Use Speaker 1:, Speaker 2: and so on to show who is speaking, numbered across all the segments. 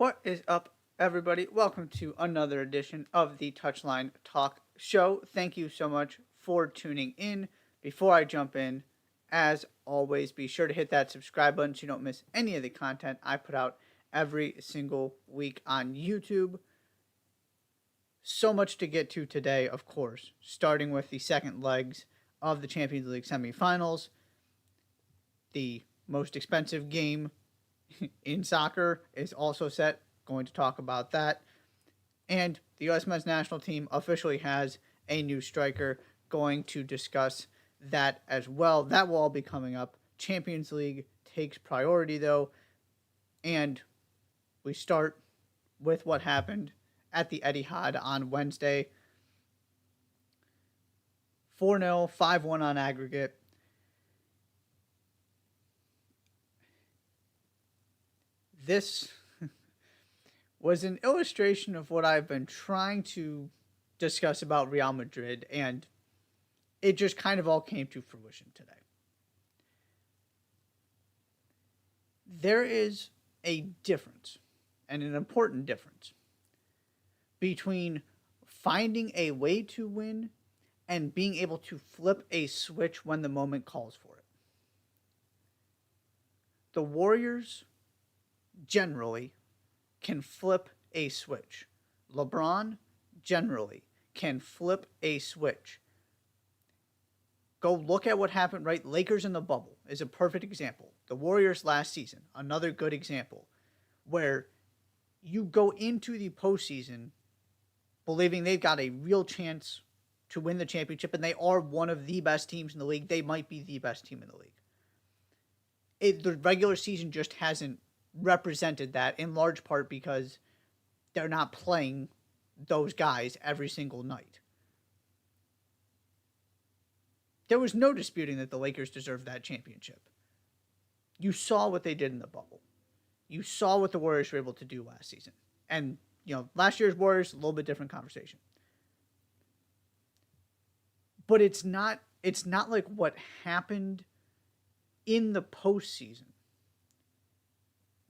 Speaker 1: What is up, everybody? Welcome to another edition of the Touchline Talk Show. Thank you so much for tuning in. Before I jump in, as always, be sure to hit that subscribe button so you don't miss any of the content I put out every single week on YouTube. So much to get to today, of course, starting with the second legs of the Champions League semifinals. The most expensive game in soccer is also set. Going to talk about that. And the U.S. men's national team officially has a new striker. Going to discuss that as well. That will all be coming up. Champions League takes priority, though. And we start with what happened at the Etihad on Wednesday. 4-0, 5-1 on aggregate. This was an illustration of what I've been trying to discuss about Real Madrid, and it just kind of all came to fruition today. There is a difference, and an important difference, between finding a way to win and being able to flip a switch when the moment calls for it. The Warriors generally can flip a switch. LeBron generally can flip a switch. Go look at what happened, right? Lakers in the bubble is a perfect example. The Warriors last season, another good example, where you go into the postseason believing they've got a real chance to win the championship, and they are one of the best teams in the league. They might be the best team in the league. The regular season just hasn't represented that, in large part because they're not playing those guys every single night. There was no disputing that the Lakers deserved that championship. You saw what they did in the bubble. You saw what the Warriors were able to do last season. And, last year's Warriors, a little bit different conversation. But it's not like what happened in the postseason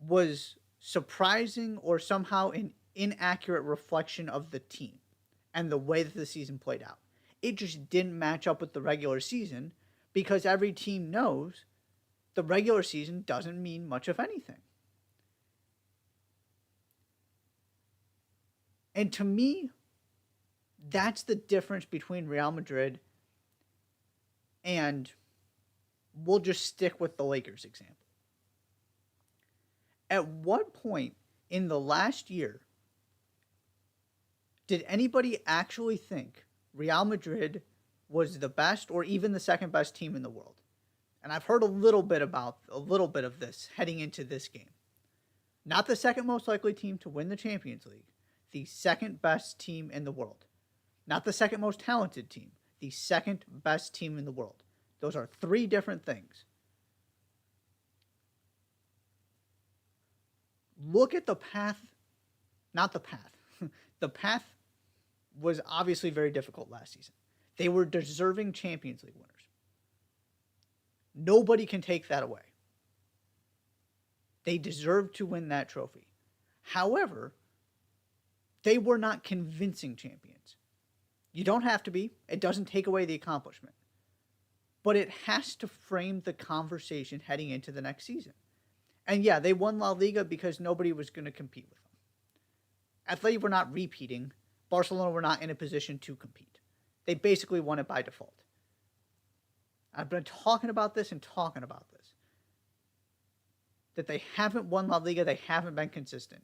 Speaker 1: was surprising or somehow an inaccurate reflection of the team and the way that the season played out. It just didn't match up with the regular season because every team knows the regular season doesn't mean much of anything. And to me, that's the difference between Real Madrid and we'll just stick with the Lakers example. At what point in the last year did anybody actually think Real Madrid was the best or even the second best team in the world? And I've heard a little bit of this heading into this game. Not the second most likely team to win the Champions League, the second best team in the world. Not the second most talented team, the second best team in the world. Those are three different things. Look at the path, not the path. The path was obviously very difficult last season. They were deserving Champions League winners. Nobody can take that away. They deserved to win that trophy. However, they were not convincing champions. You don't have to be. It doesn't take away the accomplishment. But it has to frame the conversation heading into the next season. And yeah, they won La Liga because nobody was going to compete with them. Atleti were not repeating. Barcelona were not in a position to compete. They basically won it by default. I've been talking about this. That they haven't won La Liga. They haven't been consistent.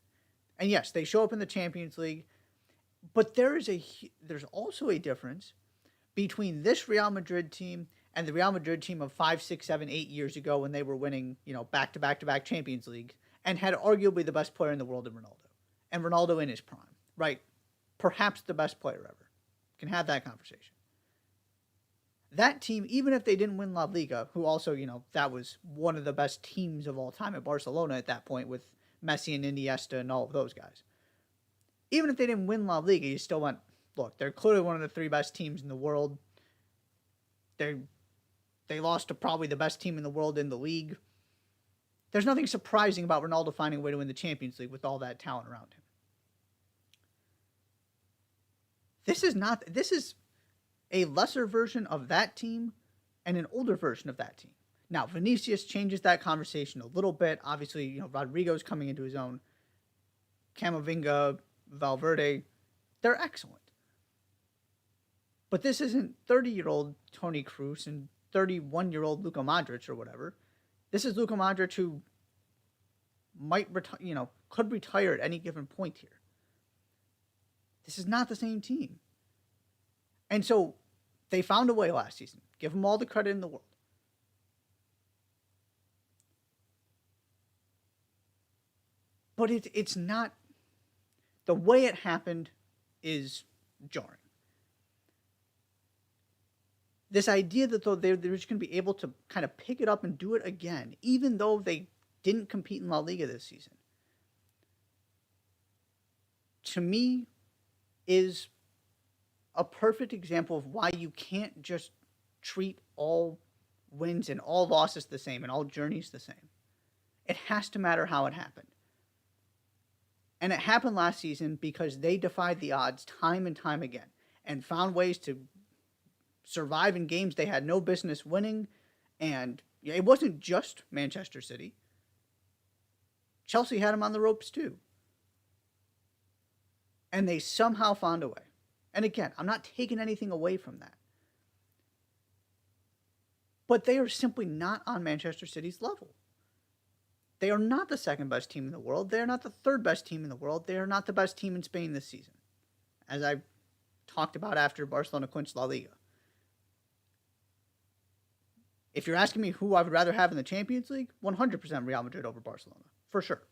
Speaker 1: And yes, they show up in the Champions League. But there's also a difference between this Real Madrid team and the Real Madrid team of 5, 6, 7, 8 years ago when they were winning, back-to-back Champions League and had arguably the best player in the world in Ronaldo. And Ronaldo in his prime, right? Perhaps the best player ever. Can have that conversation. That team, even if they didn't win La Liga, who also, that was one of the best teams of all time at Barcelona at that point with Messi and Iniesta and all of those guys. Even if they didn't win La Liga, you still went, look, they're clearly one of the three best teams in the world. They lost to probably the best team in the world in the league. There's nothing surprising about Ronaldo finding a way to win the Champions League with all that talent around him. This is a lesser version of that team and an older version of that team. Now, Vinicius changes that conversation a little bit. Obviously, Rodrigo's coming into his own. Camavinga, Valverde, they're excellent. But this isn't 30-year-old Toni Kroos and 31-year-old Luka Modric or whatever. This is Luka Modric who could retire at any given point here. This is not the same team. And so they found a way last season. Give them all the credit in the world. But it's not, the way it happened is jarring. This idea that they're just going to be able to kind of pick it up and do it again, even though they didn't compete in La Liga this season, to me is a perfect example of why you can't just treat all wins and all losses the same and all journeys the same. It has to matter how it happened. And it happened last season because they defied the odds time and time again and found ways to survive in games they had no business winning. And it wasn't just Manchester City. Chelsea had them on the ropes too. And they somehow found a way. And again, I'm not taking anything away from that. But they are simply not on Manchester City's level. They are not the second best team in the world. They are not the third best team in the world. They are not the best team in Spain this season, as I talked about after Barcelona clinched La Liga. If you're asking me who I would rather have in the Champions League, 100% Real Madrid over Barcelona, for sure.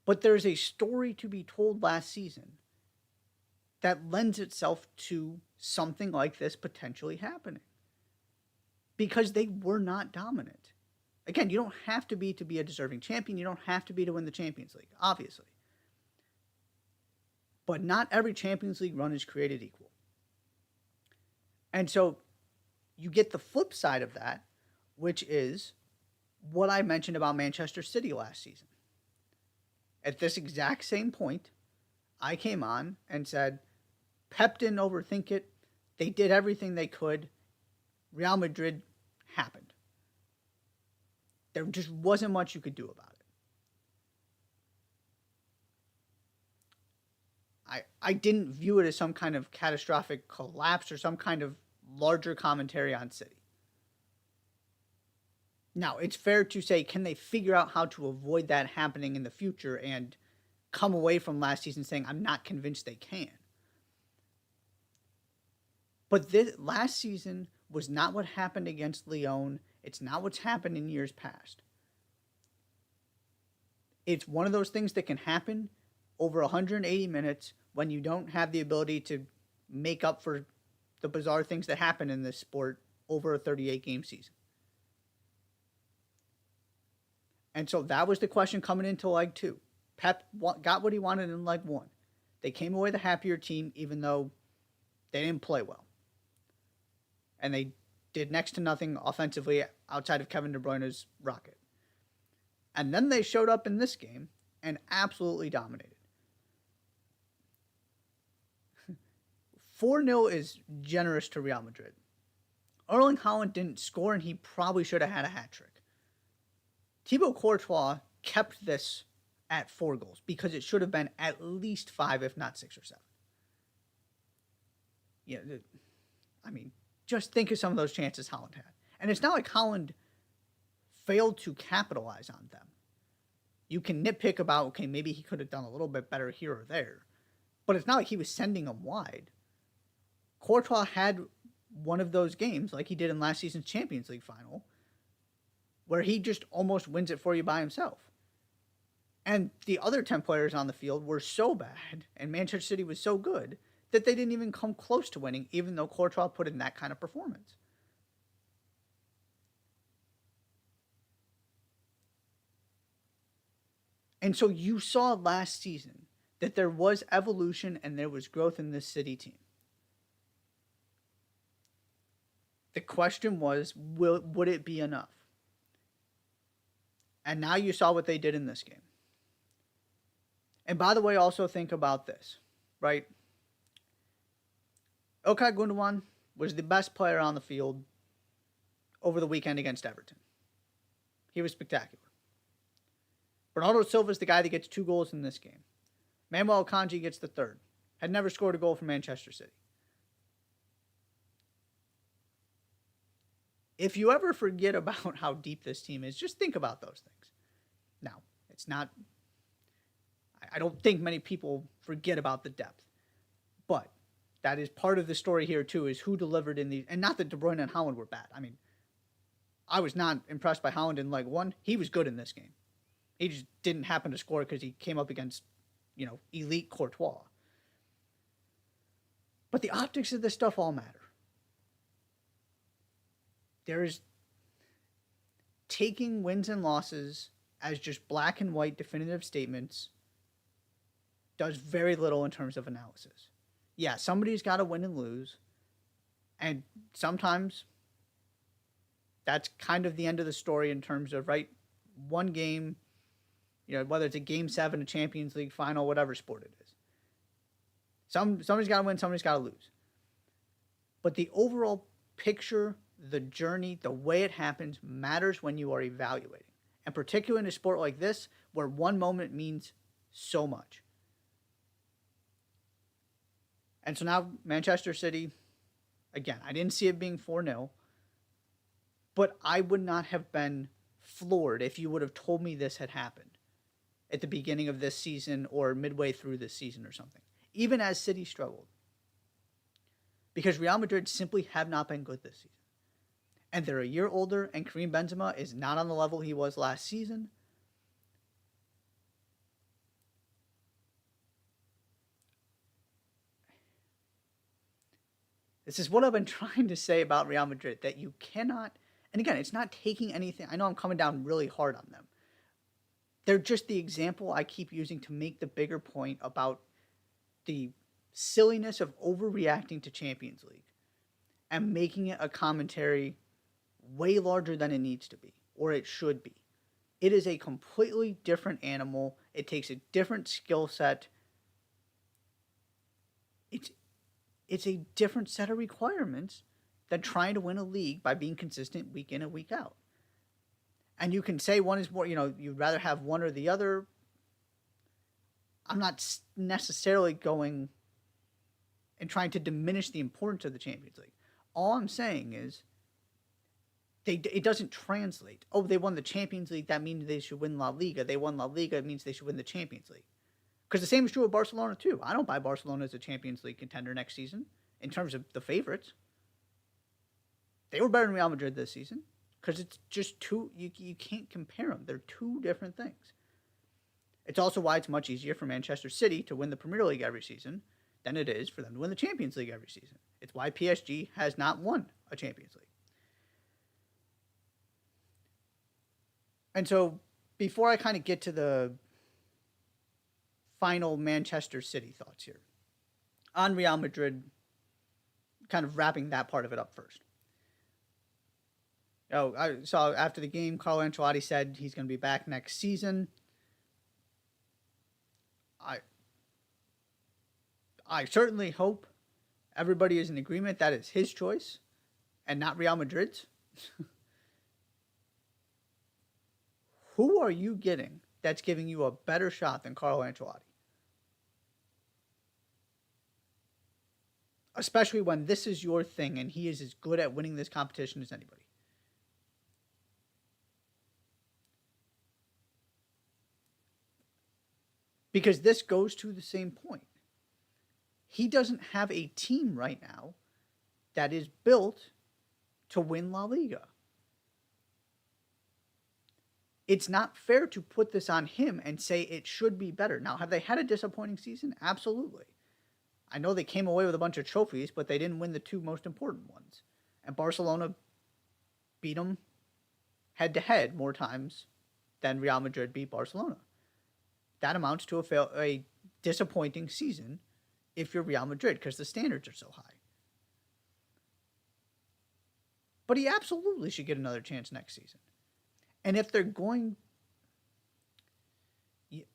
Speaker 1: But there's a story to be told last season that lends itself to something like this potentially happening. Because they were not dominant. Again, you don't have to be a deserving champion. You don't have to be to win the Champions League, obviously. But not every Champions League run is created equal. And so you get the flip side of that, which is what I mentioned about Manchester City last season. At this exact same point, I came on and said, Pep didn't overthink it. They did everything they could. Real Madrid happened. There just wasn't much you could do about it. I didn't view it as some kind of catastrophic collapse or some kind of larger commentary on City. Now, it's fair to say, can they figure out how to avoid that happening in the future and come away from last season saying, I'm not convinced they can? But last season was not what happened against Lyon. It's not what's happened in years past. It's one of those things that can happen over 180 minutes when you don't have the ability to make up for the bizarre things that happen in this sport over a 38-game season. And so that was the question coming into leg 2. Pep got what he wanted in leg 1. They came away the happier team, even though they didn't play well. And they did next to nothing offensively outside of Kevin De Bruyne's rocket. And then they showed up in this game and absolutely dominated. 4-0 is generous to Real Madrid. Erling Haaland didn't score, and he probably should have had a hat trick. Thibaut Courtois kept this at 4 goals because it should have been at least 5, if not 6 or 7. Yeah, I mean, just think of some of those chances Haaland had. And it's not like Haaland failed to capitalize on them. You can nitpick about, okay, maybe he could have done a little bit better here or there. But it's not like he was sending them wide. Courtois had one of those games, like he did in last season's Champions League final, where he just almost wins it for you by himself. And the other 10 players on the field were so bad, and Manchester City was so good, that they didn't even come close to winning, even though Courtois put in that kind of performance. And so you saw last season that there was evolution and there was growth in this City team. The question was, would it be enough? And now you saw what they did in this game. And by the way, also think about this, right? Okay Gundogan was the best player on the field over the weekend against Everton. He was spectacular. Bernardo Silva is the guy that gets 2 goals in this game. Manuel Akanji gets the third. Had never scored a goal for Manchester City. If you ever forget about how deep this team is, just think about those things. Now, it's not... I don't think many people forget about the depth. But that is part of the story here, too, is who delivered in these... And not that De Bruyne and Haaland were bad. I mean, I was not impressed by Haaland in leg 1. He was good in this game. He just didn't happen to score because he came up against, elite Courtois. But the optics of this stuff all matter. There is taking wins and losses as just black and white definitive statements does very little in terms of analysis. Yeah, somebody's got to win and lose. And sometimes that's kind of the end of the story in terms of, right, one game, whether it's a Game 7, a Champions League final, whatever sport it is. Somebody's got to win, somebody's got to lose. But the overall picture, the journey, the way it happens matters when you are evaluating. And particularly in a sport like this, where one moment means so much. And so now Manchester City, again, I didn't see it being 4-0, but I would not have been floored if you would have told me this had happened at the beginning of this season or midway through this season or something, even as City struggled. Because Real Madrid simply have not been good this season. And they're a year older, and Karim Benzema is not on the level he was last season. This is what I've been trying to say about Real Madrid, that you cannot, and again, it's not taking anything, I know I'm coming down really hard on them. They're just the example I keep using to make the bigger point about the silliness of overreacting to Champions League and making it a commentary way larger than it needs to be, or it should be. It is a completely different animal. It takes a different skill set. It's a different set of requirements than trying to win a league by being consistent week in and week out. And you can say one is more, you'd rather have one or the other. I'm not necessarily going and trying to diminish the importance of the Champions League. All I'm saying is it doesn't translate. Oh, they won the Champions League, that means they should win La Liga. They won La Liga, it means they should win the Champions League. Because the same is true of Barcelona, too. I don't buy Barcelona as a Champions League contender next season in terms of the favorites. They were better than Real Madrid this season because it's just you can't compare them. They're two different things. It's also why it's much easier for Manchester City to win the Premier League every season than it is for them to win the Champions League every season. It's why PSG has not won a Champions League. And so before I kind of get to the final Manchester City thoughts here on Real Madrid, kind of wrapping that part of it up first. I saw after the game, Carlo Ancelotti said he's going to be back next season. I certainly hope everybody is in agreement that it's his choice and not Real Madrid's. Who are you getting that's giving you a better shot than Carlo Ancelotti? Especially when this is your thing and he is as good at winning this competition as anybody. Because this goes to the same point. He doesn't have a team right now that is built to win La Liga. It's not fair to put this on him and say it should be better. Now, have they had a disappointing season? Absolutely. I know they came away with a bunch of trophies, but they didn't win the two most important ones. And Barcelona beat them head-to-head more times than Real Madrid beat Barcelona. That amounts to a disappointing season if you're Real Madrid because the standards are so high. but he absolutely should get another chance next season. And if they're going,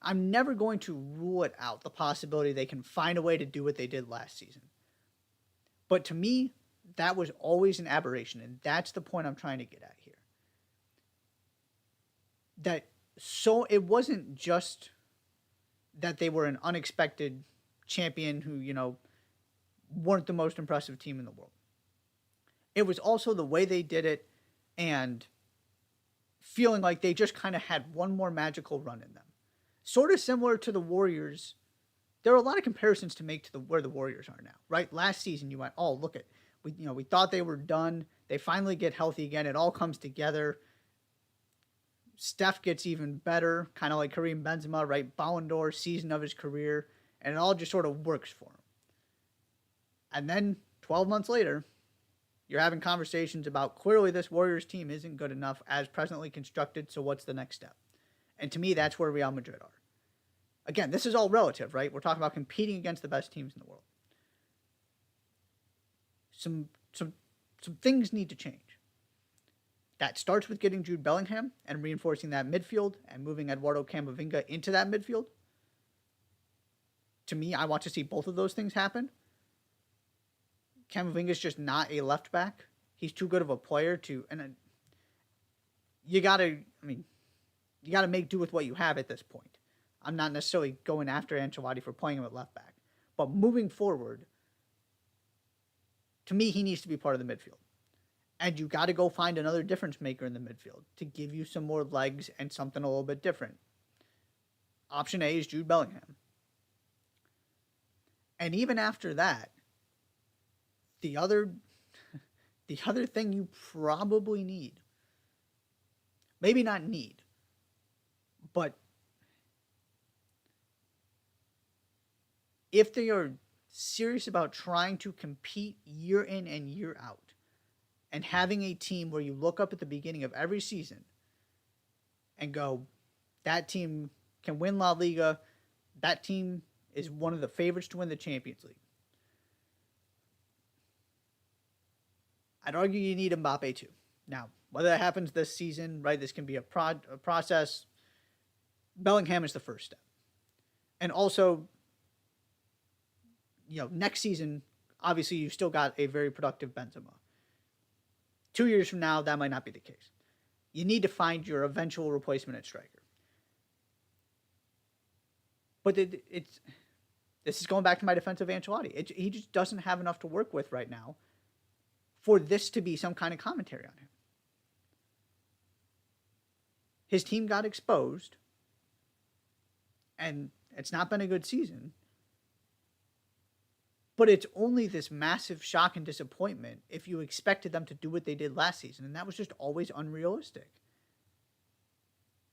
Speaker 1: I'm never going to rule it out, the possibility they can find a way to do what they did last season. But to me, that was always an aberration, and that's the point I'm trying to get at here. That so it wasn't just that they were an unexpected champion who, weren't the most impressive team in the world. It was also the way they did it and feeling like they just kind of had one more magical run in them. Sort of similar to the Warriors. There are a lot of comparisons to make to where the Warriors are now, right? Last season you went, oh, look at we thought they were done. They finally get healthy again. It all comes together. Steph gets even better, kind of like Kareem Benzema, right? Ballon d'Or season of his career, and it all just sort of works for him. And then 12 months later, you're having conversations about clearly this Warriors team isn't good enough as presently constructed, so what's the next step? And to me, that's where Real Madrid are. Again, this is all relative, right? We're talking about competing against the best teams in the world. Some things need to change. That starts with getting Jude Bellingham and reinforcing that midfield and moving Eduardo Camavinga into that midfield. To me, I want to see both of those things happen. Camavinga is just not a left back. He's too good of a player to, and you gotta make do with what you have at this point. I'm not necessarily going after Ancelotti for playing him at left back, but moving forward, to me, he needs to be part of the midfield. And you got to go find another difference maker in the midfield to give you some more legs and something a little bit different. Option A is Jude Bellingham. And even after that, the other thing you probably need, maybe not need, but if they are serious about trying to compete year in and year out, and having a team where you look up at the beginning of every season and go, that team can win La Liga, that team is one of the favorites to win the Champions League. I'd argue you need Mbappe too. Now, whether that happens this season, right, this can be a process. Bellingham is the first step. And also, next season, obviously you've still got a very productive Benzema. 2 years from now, that might not be the case. You need to find your eventual replacement at striker. But this is going back to my defense of Ancelotti. He just doesn't have enough to work with right now for this to be some kind of commentary on him. His team got exposed, and it's not been a good season. But it's only this massive shock and disappointment if you expected them to do what they did last season. And that was just always unrealistic.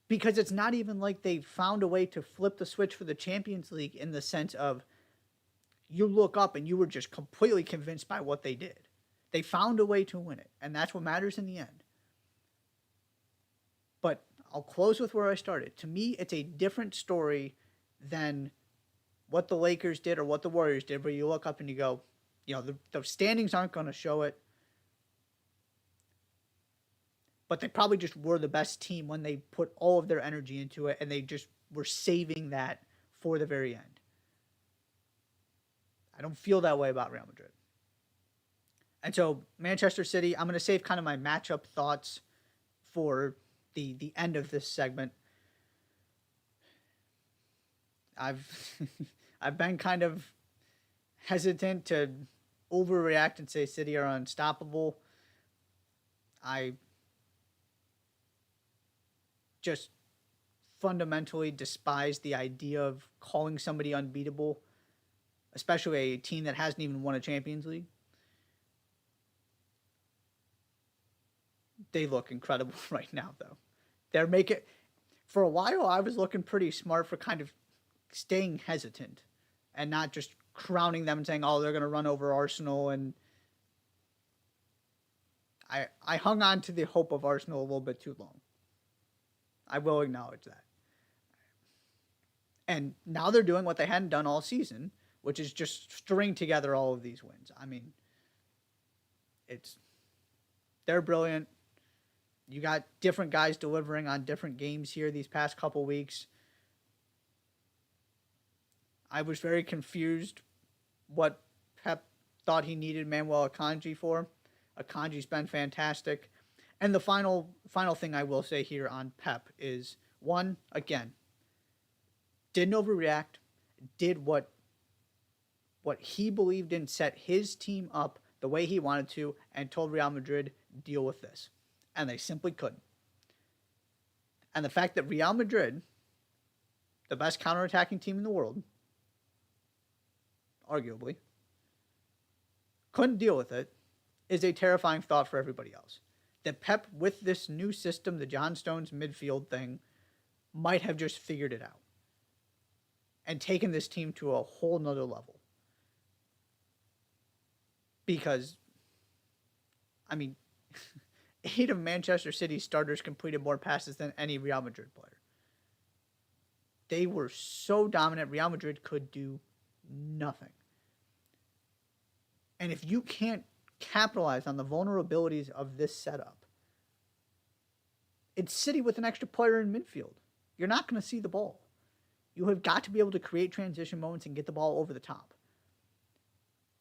Speaker 1: Because it's not even like they found a way to flip the switch for the Champions League in the sense of you look up and you were just completely convinced by what they did. They found a way to win it. And that's what matters in the end. But I'll close with where I started. To me, it's a different story than what the Lakers did or what the Warriors did, where you look up and you go, the standings aren't going to show it. But they probably just were the best team when they put all of their energy into it, and they just were saving that for the very end. I don't feel that way about Real Madrid. And so Manchester City, I'm going to save kind of my matchup thoughts for the end of this segment. I've been kind of hesitant to overreact and say City are unstoppable. I just fundamentally despise the idea of calling somebody unbeatable, especially a team that hasn't even won a Champions League. They look incredible right now, though. They're making... For a while, I was looking pretty smart for kind of staying hesitant and not just crowning them and saying, oh, they're going to run over Arsenal. And I hung on to the hope of Arsenal a little bit too long. I will acknowledge that. And now they're doing what they hadn't done all season, which is just string together all of these wins. I mean, They're brilliant. You got different guys delivering on different games here these past couple weeks. I was very confused what Pep thought he needed Manuel Akanji for. Akanji's been fantastic. And the final thing I will say here on Pep is one, again, didn't overreact, did what he believed in, set his team up the way he wanted to, and told Real Madrid, deal with this. And they simply couldn't. And the fact that Real Madrid, the best counterattacking team in the world, arguably, couldn't deal with it is a terrifying thought for everybody else. That Pep, with this new system, the John Stones midfield thing, might have just figured it out and taken this team to a whole nother level. Because, I mean, 8 of Manchester City's starters completed more passes than any Real Madrid player. They were so dominant, Real Madrid could do nothing. And if you can't capitalize on the vulnerabilities of this setup, it's City with an extra player in midfield. You're not going to see the ball. You have got to be able to create transition moments and get the ball over the top.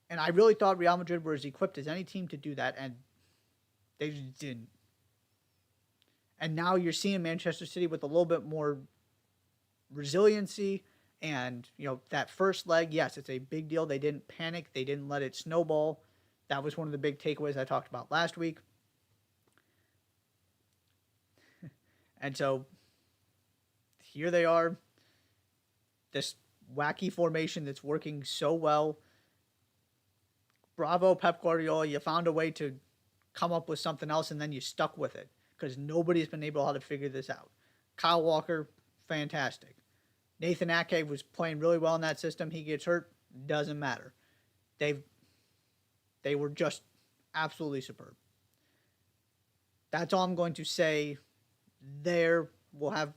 Speaker 1: And I really thought Real Madrid were as equipped as any team to do that, and they just didn't. And now you're seeing Manchester City with a little bit more resiliency. And, that first leg, yes, it's a big deal. They didn't panic. They didn't let it snowball. That was one of the big takeaways I talked about last week. And so here they are. This wacky formation that's working so well. Bravo, Pep Guardiola. You found a way to come up with something else, and then you stuck with it because nobody's been able to figure this out. Kyle Walker, fantastic. Nathan Ake was playing really well in that system. He gets hurt, doesn't matter. They were just absolutely superb. That's all I'm going to say there. We'll have,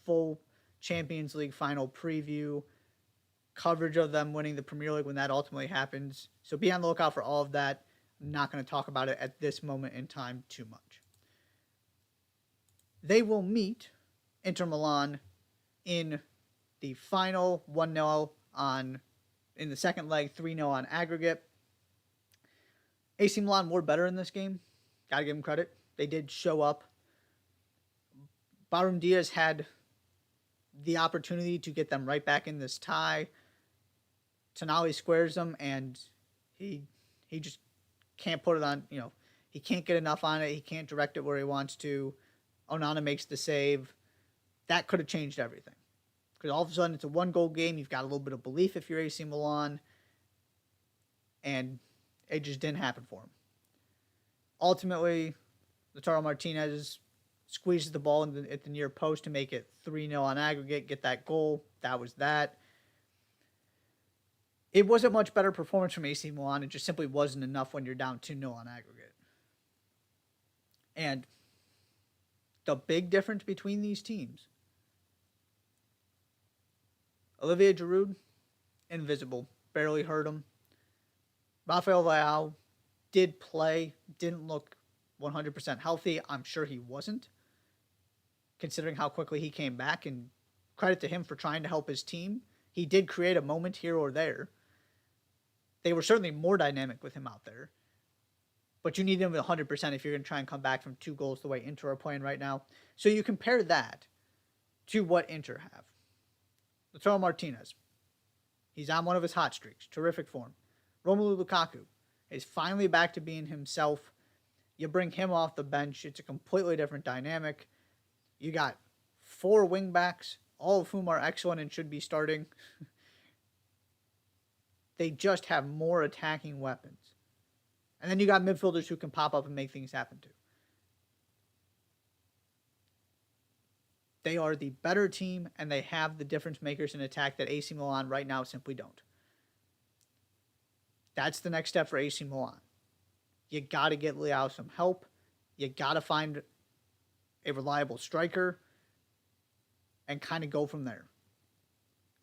Speaker 1: full Champions League final preview, coverage of them winning the Premier League when that ultimately happens. So be on the lookout for all of that. I'm not going to talk about it at this moment in time too much. They will meet Inter Milan in the final 1-0 in the second leg, 3-0 on aggregate. AC Milan were better in this game. Got to give them credit. They did show up. Barum Diaz had the opportunity to get them right back in this tie. Tonali squares them, and he just can't put it on, he can't get enough on it. He can't direct it where he wants to. Onana makes the save. That could have changed everything. Because all of a sudden it's a 1-goal game. You've got a little bit of belief if you're AC Milan. And it just didn't happen for him. Ultimately, Lautaro Martinez squeezes the ball at the near post to make it 3-0 on aggregate, get that goal. That was that. It was a much better performance from AC Milan. It just simply wasn't enough when you're down 2-0 on aggregate. And the big difference between these teams, Olivier Giroud, invisible, barely hurt him. Rafael Leao did play, didn't look 100% healthy. I'm sure he wasn't, considering how quickly he came back, and credit to him for trying to help his team. He did create a moment here or there. They were certainly more dynamic with him out there. But you need him at 100% if you're going to try and come back from 2 goals the way Inter are playing right now. So you compare that to what Inter have. Lautaro Martinez. He's on one of his hot streaks. Terrific form. Romelu Lukaku is finally back to being himself. You bring him off the bench. It's a completely different dynamic. You got 4 wingbacks, all of whom are excellent and should be starting. They just have more attacking weapons. And then you got midfielders who can pop up and make things happen too. They are the better team, and they have the difference makers in attack that AC Milan right now simply don't. That's the next step for AC Milan. You got to get Leao some help. You got to find a reliable striker and kind of go from there.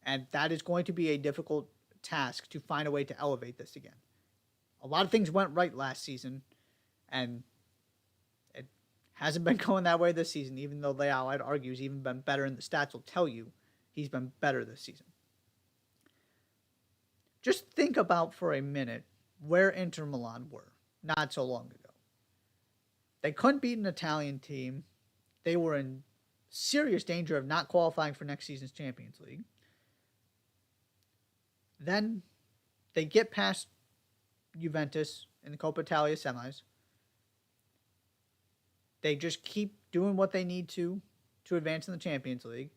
Speaker 1: And that is going to be a difficult task to find a way to elevate this again. A lot of things went right last season, and Hasn't been going that way this season, even though Leao, I'd argue, has even been better, and the stats will tell you he's been better this season. Just think about for a minute where Inter Milan were not so long ago. They couldn't beat an Italian team. They were in serious danger of not qualifying for next season's Champions League. Then they get past Juventus in the Coppa Italia semis. They just keep doing what they need to advance in the Champions League.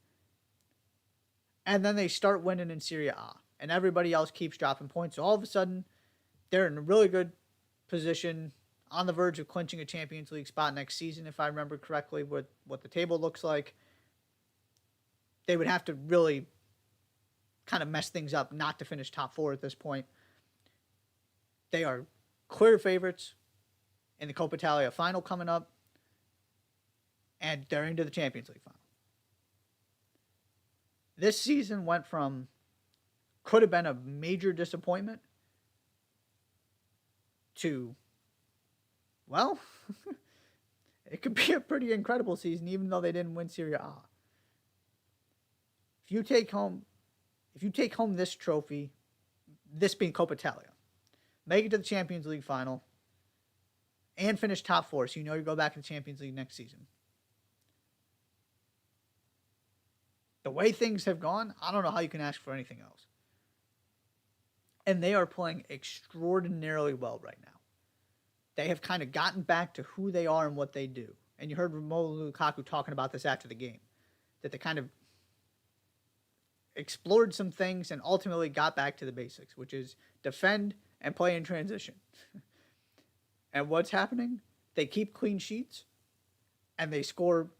Speaker 1: And then they start winning in Serie A. And everybody else keeps dropping points. So all of a sudden, they're in a really good position, on the verge of clinching a Champions League spot next season, if I remember correctly what the table looks like. They would have to really kind of mess things up not to finish top 4 at this point. They are clear favorites in the Coppa Italia final coming up, and they're into the Champions League final. This season went from could have been a major disappointment to, well, it could be a pretty incredible season, even though they didn't win Serie A. If you take home this trophy, this being Coppa Italia, make it to the Champions League final, and finish top 4, so you know you go back to the Champions League next season. The way things have gone, I don't know how you can ask for anything else. And they are playing extraordinarily well right now. They have kind of gotten back to who they are and what they do. And you heard Romelu Lukaku talking about this after the game, that they kind of explored some things and ultimately got back to the basics, which is defend and play in transition. And what's happening? They keep clean sheets and they score,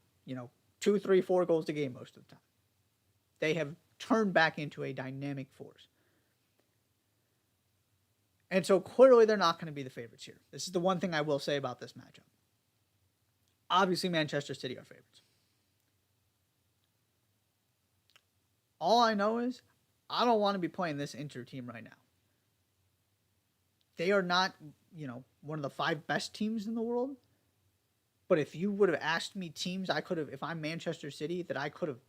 Speaker 1: 2, 3, 4 goals a game most of the time. They have turned back into a dynamic force. And so clearly they're not going to be the favorites here. This is the one thing I will say about this matchup. Obviously, Manchester City are favorites. All I know is I don't want to be playing this Inter team right now. They are not, one of the 5 best teams in the world. But if you would have asked me teams if I'm Manchester City, that I could have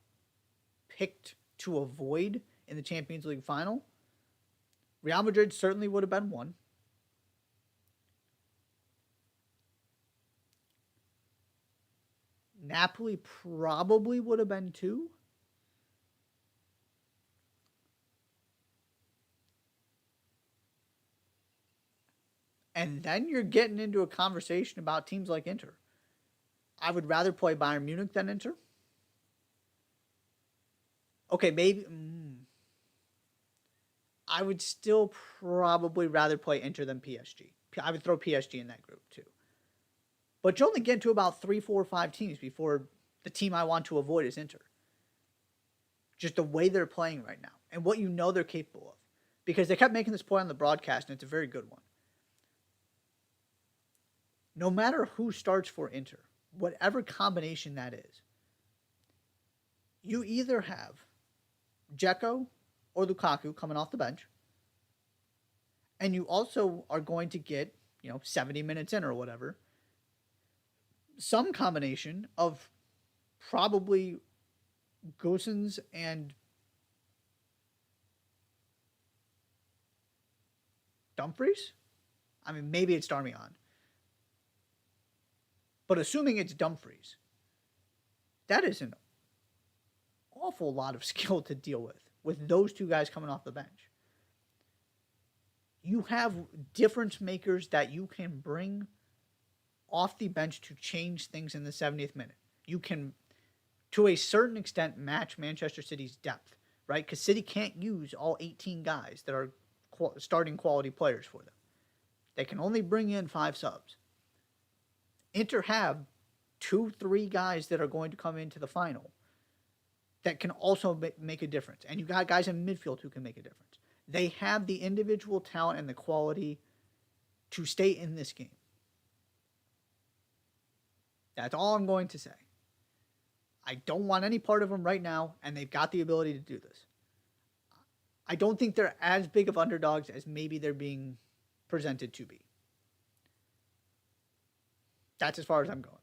Speaker 1: picked to avoid in the Champions League final, Real Madrid certainly would have been one. Napoli probably would have been 2. And then you're getting into a conversation about teams like Inter. I would rather play Bayern Munich than Inter. Okay, maybe. I would still probably rather play Inter than PSG. I would throw PSG in that group too. But you only get to about 3, 4, 5 teams before the team I want to avoid is Inter. Just the way they're playing right now and what they're capable of. Because they kept making this point on the broadcast, and it's a very good one. No matter who starts for Inter, whatever combination that is, you either have Dzeko or Lukaku coming off the bench, and you also are going to get, 70 minutes in or whatever, some combination of probably Gosens and Dumfries. I mean, maybe it's Darmian. But assuming it's Dumfries, that is an awful lot of skill to deal with those 2 guys coming off the bench. You have difference makers that you can bring off the bench to change things in the 70th minute. You can, to a certain extent, match Manchester City's depth, right? Because City can't use all 18 guys that are starting quality players for them. They can only bring in 5 subs. Inter have 2, 3 guys that are going to come into the final that can also make a difference. And you got guys in midfield who can make a difference. They have the individual talent and the quality to stay in this game. That's all I'm going to say. I don't want any part of them right now, and they've got the ability to do this. I don't think they're as big of underdogs as maybe they're being presented to be. That's as far as I'm going.